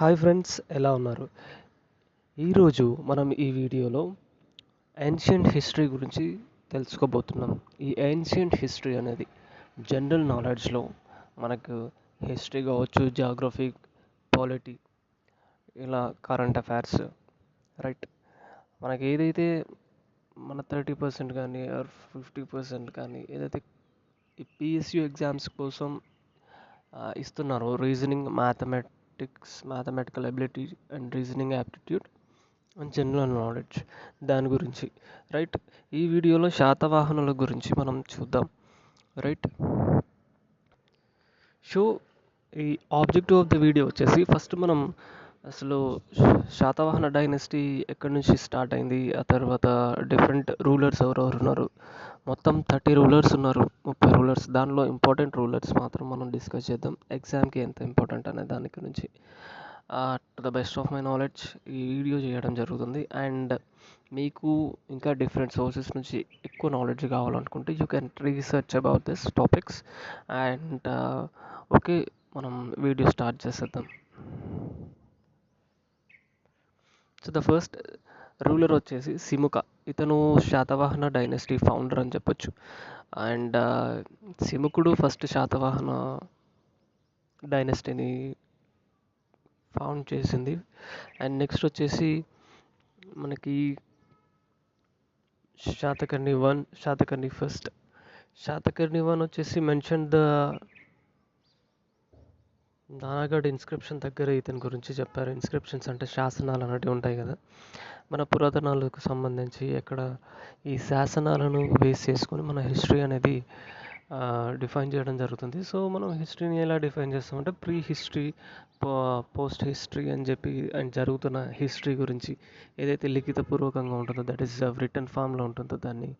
Hi friends, ఎలా ఉన్నారు? ఈరోజు మనం ఈ వీడియోలో ఏన్షియంట్ హిస్టరీ గురించి తెలుసుకోబోతున్నాం. ఈ ఏన్షియంట్ హిస్టరీ అనేది జనరల్ నాలెడ్జ్లో మనకు హిస్టరీ కావచ్చు, జాగ్రఫీ, పాలిటీ, ఇలా కరెంట్ అఫైర్స్, రైట్. మనకి ఏదైతే మన 30% కానీ ఆర్ 50% కానీ ఏదైతే ఈ పిఎస్యు ఎగ్జామ్స్ కోసం ఇస్తున్నారో, reasoning, mathematical ability and reasoning aptitude and general knowledge, దాని గురించి, రైట్. ఈ వీడియోలో శాతవాహనుల గురించి మనం చూద్దాం, రైట్. సో ఈ ఆబ్జెక్టివ్ ఆఫ్ ద వీడియో వచ్చేసి ఫస్ట్ మనం అసలు శాతవాహన డైనెస్టీ ఎక్కడి నుంచి స్టార్ట్ అయింది, ఆ తర్వాత డిఫరెంట్ రూలర్స్ ఎవరెవరు ఉన్నారు, మొత్తం 30 రూలర్స్ ఉన్నారు, 30 రూలర్స్. దానిలో ఇంపార్టెంట్ రూలర్స్ మాత్రం మనం డిస్కస్ చేద్దాం, ఎగ్జామ్కి ఎంత ఇంపార్టెంట్ అనే దాని గురించి. To the best of my knowledge ఈ వీడియో చేయడం జరుగుతుంది. అండ్ మీకు ఇంకా డిఫరెంట్ సోర్సెస్ నుంచి ఎక్కువ నాలెడ్జ్ కావాలనుకుంటే you can research about this topics. And okay, మనం వీడియో స్టార్ట్ చేసేద్దాం. సో ద ఫస్ట్ రూలర్ వచ్చేసి సిముక. ఇతను శాతవాహన డైనెస్టీ ఫౌండర్ అని చెప్పొచ్చు. అండ్ సిముకుడు ఫస్ట్ శాతవాహన డైనెస్టీని ఫౌండ్ చేసింది. అండ్ నెక్స్ట్ వచ్చేసి మనకి శాతకర్ణి ఫస్ట్. శాతకర్ణి వచ్చేసి మెన్షన్ ద నానాగఢ్ ఇన్స్క్రిప్షన్ దగ్గర ఇతని గురించి చెప్పారు. ఇన్స్క్రిప్షన్స్ అంటే శాసనాలు అనేటివి ఉంటాయి కదా మన పురాతనాలకు సంబంధించి. ఎక్కడ ఈ శాసనాలను బేస్ చేసుకొని మన హిస్టరీ అనేది డిఫైన్ చేయడం జరుగుతుంది. సో మనం హిస్టరీని ఎలా డిఫైన్ చేస్తామంటే ప్రీ హిస్టరీ, పోస్ట్ హిస్టరీ అని చెప్పి, అండ్ జరుగుతున్న హిస్టరీ గురించి ఏదైతే లిఖితపూర్వకంగా ఉంటుందో, దట్ ఈస్ రిటర్న్ ఫామ్లో ఉంటుందో, దాన్ని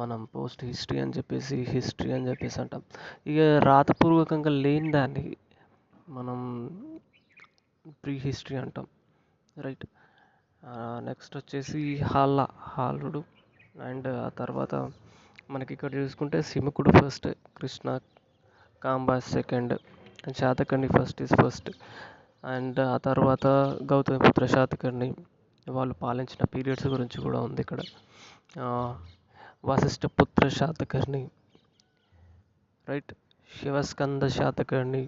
మనం పోస్ట్ హిస్టరీ అని చెప్పేసి, హిస్టరీ అని చెప్పేసి అంటాం. ఇక రాతపూర్వకంగా లేని దాన్ని మనం ప్రీ హిస్టరీ అంటాం, రైట్. నెక్స్ట్ వచ్చేసి హాలుడు. అండ్ ఆ తర్వాత మనకి ఇక్కడ చూసుకుంటే సిముకుడు ఫస్ట్, కృష్ణ కాంబా సెకండ్, శాతకర్ణి ఫస్ట్. అండ్ ఆ తర్వాత గౌతమిపుత్ర శాతకర్ణి, వాళ్ళు పాలించిన పీరియడ్స్ గురించి కూడా ఉంది ఇక్కడ. వశిష్ఠపుత్ర శాతకర్ణి, రైట్. శివస్కంద శాతకర్ణి,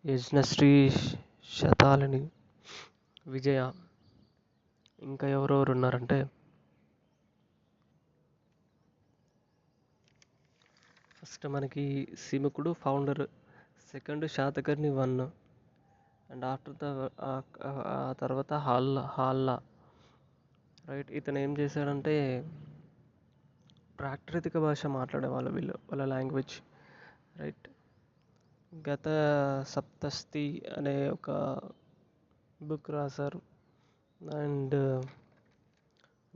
యజ్ఞశ్రీ శతాలిని, విజయ. ఇంకా ఎవరెవరు ఉన్నారంటే ఫస్ట్ మనకి సిముకుడు founder, second Satakarni 1, and after ఆ తర్వాత హాల్లా, రైట్. ఇతను ఏం చేశాడంటే ప్రాకృతిక భాష మాట్లాడేవాళ్ళు వీళ్ళు, వాళ్ళ లాంగ్వేజ్, రైట్. గత సప్తస్తి అనే ఒక బుక్ రాశారు. అండ్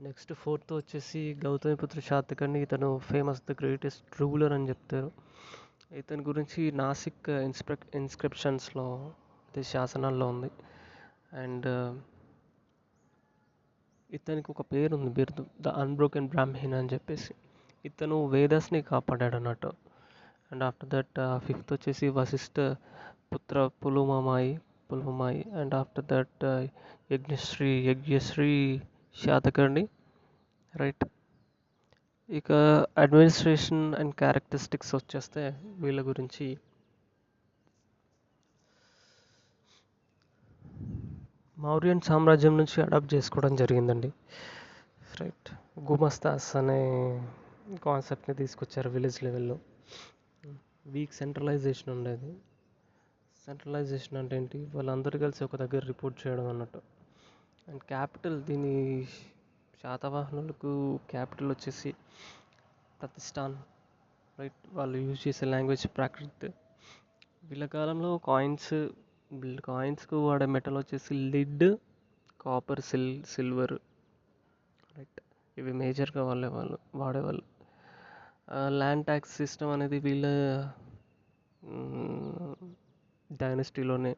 నెక్స్ట్ ఫోర్త్ వచ్చేసి గౌతమిపుత్ర శాతకర్ణి. ఇతను ఫేమస్, ద గ్రేటెస్ట్ రూలర్ అని చెప్తారు. ఇతని గురించి నాసిక్ ఇన్స్క్రిప్షన్స్లో, ఇది శాసనాల్లో ఉంది. అండ్ ఇతనికి ఒక పేరు ఉంది, బిరుదు, ద అన్బ్రోకెన్ బ్రాహ్మణ్ అని చెప్పేసి. ఇతను వేదస్ని కాపాడాడు అన్నట్టు. అండ్ ఆఫ్టర్ దట్ ఫిఫ్త్ వచ్చేసి Vasishtha Putra Pulumavi. And after that Yajnashri Satakarni, right. ఇక అడ్మినిస్ట్రేషన్ అండ్ క్యారెక్టరిస్టిక్స్ వచ్చేస్తే వీళ్ళ గురించి మౌర్యన్ సామ్రాజ్యం నుంచి అడాప్ట్ చేసుకోవడం జరిగిందండి, రైట్. గుమస్తాస్ అనే కాన్సెప్ట్ని తీసుకొచ్చారు విలేజ్ లెవెల్లో. వీక్ సెంట్రలైజేషన్ ఉండేది. సెంట్రలైజేషన్ అంటే ఏంటి, వాళ్ళందరూ కలిసి ఒక దగ్గర రిపోర్ట్ చేయడం అన్నట్టు. అండ్ క్యాపిటల్, దీని శాతవాహనులకు క్యాపిటల్ వచ్చేసి ప్రతిష్టాన్, రైట్. వాళ్ళు యూజ్ చేసే లాంగ్వేజ్ ప్రాకృత్. వీళ్ళ కాలంలో కాయిన్స్కు వాడే మెటల్ వచ్చేసి లిడ్, కాపర్, సిల్వర్, రైట్. ఇవి మేజర్గా వాడేవాళ్ళు. ల్యాండ్ ట్యాక్స్ సిస్టమ్ అనేది వీళ్ళ డైనస్టీలోనే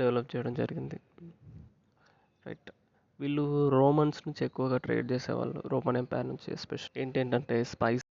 డెవలప్ చేయడం జరిగింది, రైట్. వీళ్ళు రోమన్స్ నుంచి ఎక్కువగా ట్రేడ్ చేసేవాళ్ళు, రోమన్ ఎంపైర్ నుంచి. ఎస్పెషల్ ఏంటంటే స్పైస్